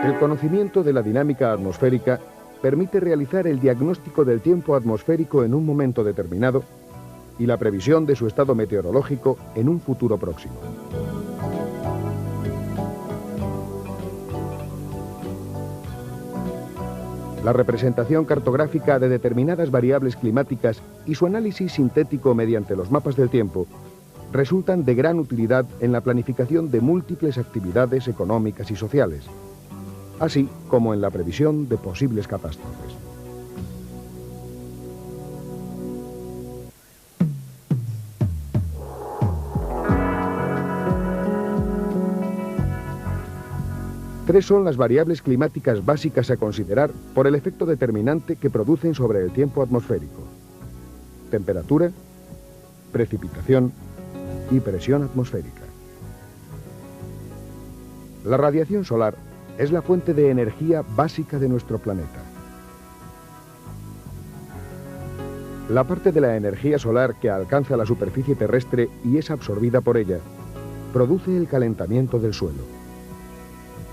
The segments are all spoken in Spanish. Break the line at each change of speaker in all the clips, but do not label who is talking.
El conocimiento de la dinámica atmosférica permite realizar el diagnóstico del tiempo atmosférico en un momento determinado y la previsión de su estado meteorológico en un futuro próximo. La representación cartográfica de determinadas variables climáticas y su análisis sintético mediante los mapas del tiempo resultan de gran utilidad en la planificación de múltiples actividades económicas y sociales, así como en la previsión de posibles catástrofes. Tres son las variables climáticas básicas a considerar por el efecto determinante que producen sobre el tiempo atmosférico: temperatura, precipitación y presión atmosférica. La radiación solar es la fuente de energía básica de nuestro planeta. La parte de la energía solar que alcanza la superficie terrestre y es absorbida por ella produce el calentamiento del suelo.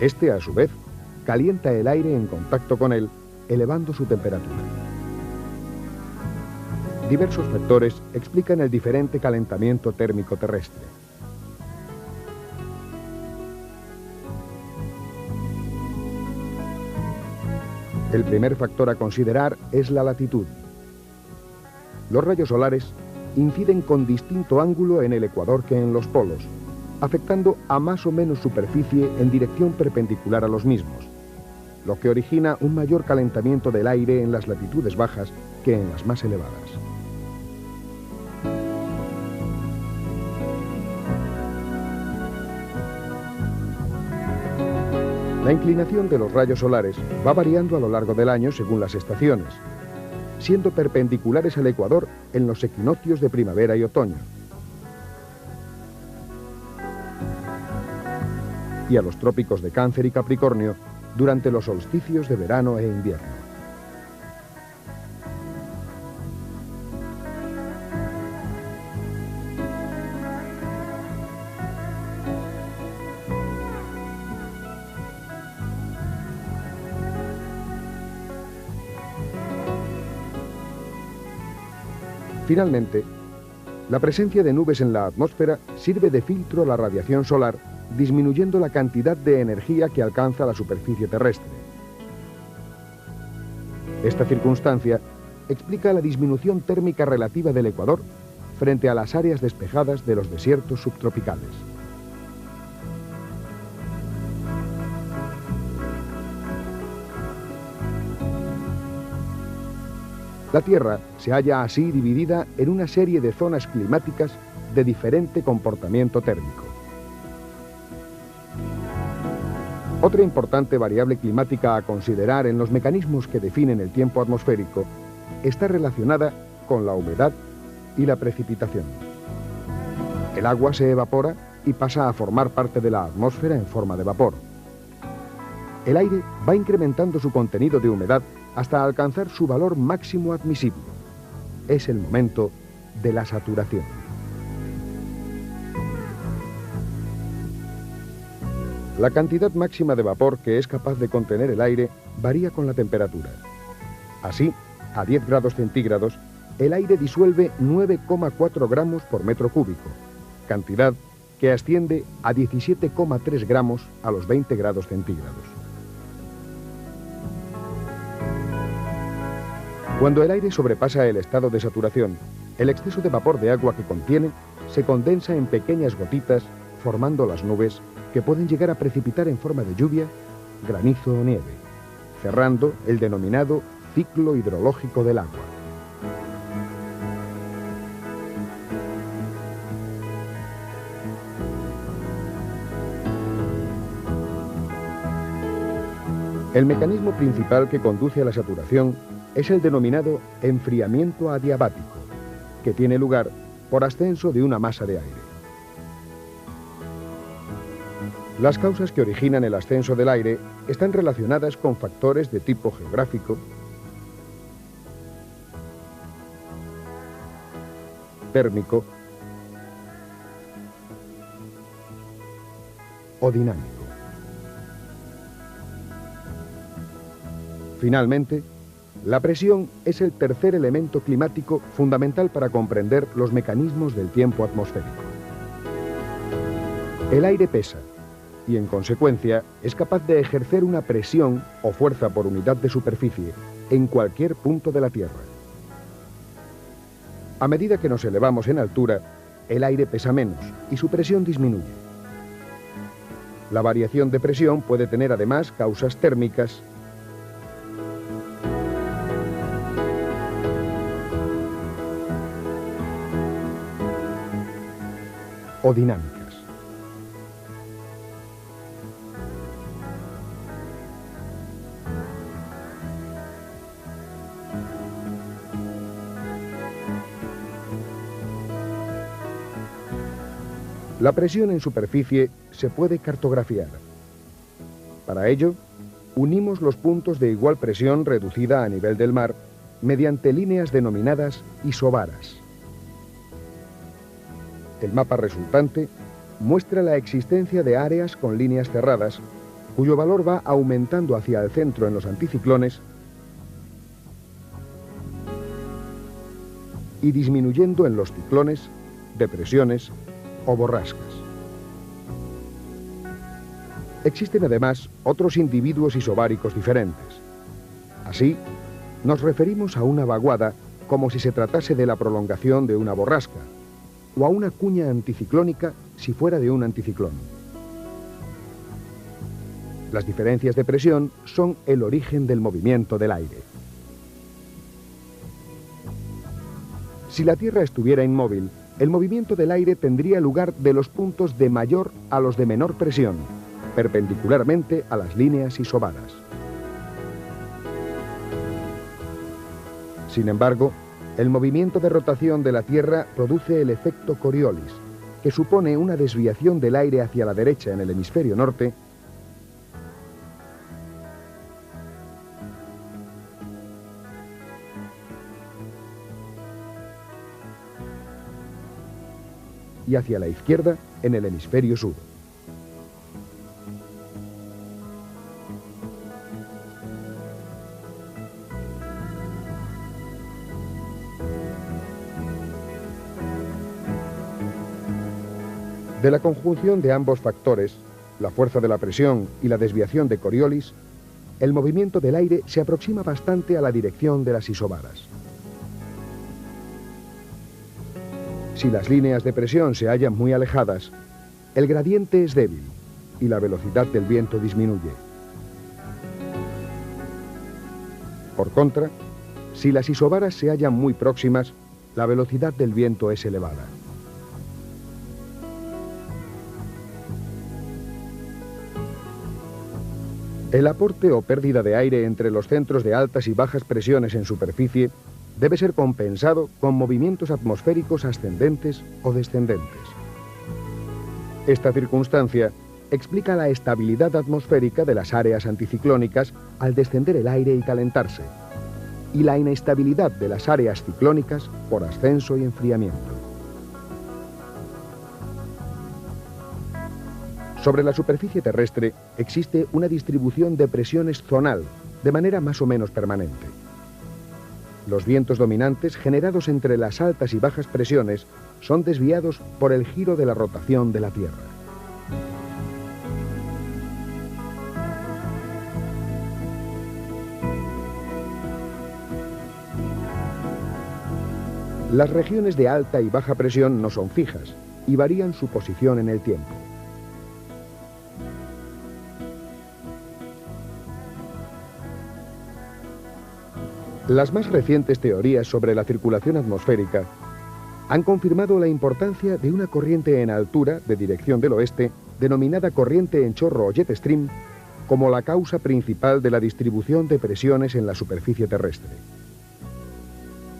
Este, a su vez, calienta el aire en contacto con él, elevando su temperatura. Diversos factores explican el diferente calentamiento térmico terrestre. El primer factor a considerar es la latitud. Los rayos solares inciden con distinto ángulo en el ecuador que en los polos, afectando a más o menos superficie en dirección perpendicular a los mismos, lo que origina un mayor calentamiento del aire en las latitudes bajas que en las más elevadas. La inclinación de los rayos solares va variando a lo largo del año según las estaciones, siendo perpendiculares al ecuador en los equinoccios de primavera y otoño, y a los trópicos de Cáncer y Capricornio durante los solsticios de verano e invierno. Finalmente, la presencia de nubes en la atmósfera sirve de filtro a la radiación solar, disminuyendo la cantidad de energía que alcanza la superficie terrestre. Esta circunstancia explica la disminución térmica relativa del ecuador frente a las áreas despejadas de los desiertos subtropicales. La Tierra se halla así dividida en una serie de zonas climáticas de diferente comportamiento térmico. Otra importante variable climática a considerar en los mecanismos que definen el tiempo atmosférico está relacionada con la humedad y la precipitación. El agua se evapora y pasa a formar parte de la atmósfera en forma de vapor. El aire va incrementando su contenido de humedad hasta alcanzar su valor máximo admisible. Es el momento de la saturación. La cantidad máxima de vapor que es capaz de contener el aire varía con la temperatura. Así, a 10 grados centígrados, el aire disuelve 9,4 gramos por metro cúbico, cantidad que asciende a 17,3 gramos a los 20 grados centígrados. Cuando el aire sobrepasa el estado de saturación, el exceso de vapor de agua que contiene se condensa en pequeñas gotitas, formando las nubes que pueden llegar a precipitar en forma de lluvia, granizo o nieve, cerrando el denominado ciclo hidrológico del agua. El mecanismo principal que conduce a la saturación es el denominado enfriamiento adiabático, que tiene lugar por ascenso de una masa de aire. Las causas que originan el ascenso del aire están relacionadas con factores de tipo geográfico, térmico o dinámico. Finalmente, la presión es el tercer elemento climático fundamental para comprender los mecanismos del tiempo atmosférico. El aire pesa y, en consecuencia, es capaz de ejercer una presión o fuerza por unidad de superficie en cualquier punto de la Tierra. A medida que nos elevamos en altura, el aire pesa menos y su presión disminuye. La variación de presión puede tener además causas térmicas o dinámicas. La presión en superficie se puede cartografiar. Para ello, unimos los puntos de igual presión reducida a nivel del mar mediante líneas denominadas isobaras. El mapa resultante muestra la existencia de áreas con líneas cerradas, cuyo valor va aumentando hacia el centro en los anticiclones y disminuyendo en los ciclones, depresiones o borrascas. Existen además otros individuos isobáricos diferentes. Así, nos referimos a una vaguada como si se tratase de la prolongación de una borrasca, o a una cuña anticiclónica si fuera de un anticiclón. Las diferencias de presión son el origen del movimiento del aire. Si la Tierra estuviera inmóvil, el movimiento del aire tendría lugar de los puntos de mayor a los de menor presión, perpendicularmente a las líneas isobaras. Sin embargo, el movimiento de rotación de la Tierra produce el efecto Coriolis, que supone una desviación del aire hacia la derecha en el hemisferio norte y hacia la izquierda en el hemisferio sur. De la conjunción de ambos factores, la fuerza de la presión y la desviación de Coriolis, el movimiento del aire se aproxima bastante a la dirección de las isobaras. Si las líneas de presión se hallan muy alejadas, el gradiente es débil y la velocidad del viento disminuye. Por contra, si las isobaras se hallan muy próximas, la velocidad del viento es elevada. El aporte o pérdida de aire entre los centros de altas y bajas presiones en superficie debe ser compensado con movimientos atmosféricos ascendentes o descendentes. Esta circunstancia explica la estabilidad atmosférica de las áreas anticiclónicas al descender el aire y calentarse, y la inestabilidad de las áreas ciclónicas por ascenso y enfriamiento. Sobre la superficie terrestre existe una distribución de presiones zonal, de manera más o menos permanente. Los vientos dominantes generados entre las altas y bajas presiones son desviados por el giro de la rotación de la Tierra. Las regiones de alta y baja presión no son fijas y varían su posición en el tiempo. Las más recientes teorías sobre la circulación atmosférica han confirmado la importancia de una corriente en altura de dirección del oeste, denominada corriente en chorro o jet stream, como la causa principal de la distribución de presiones en la superficie terrestre.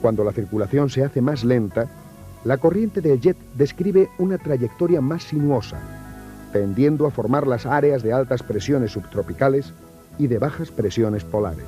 Cuando la circulación se hace más lenta, la corriente del jet describe una trayectoria más sinuosa, tendiendo a formar las áreas de altas presiones subtropicales y de bajas presiones polares.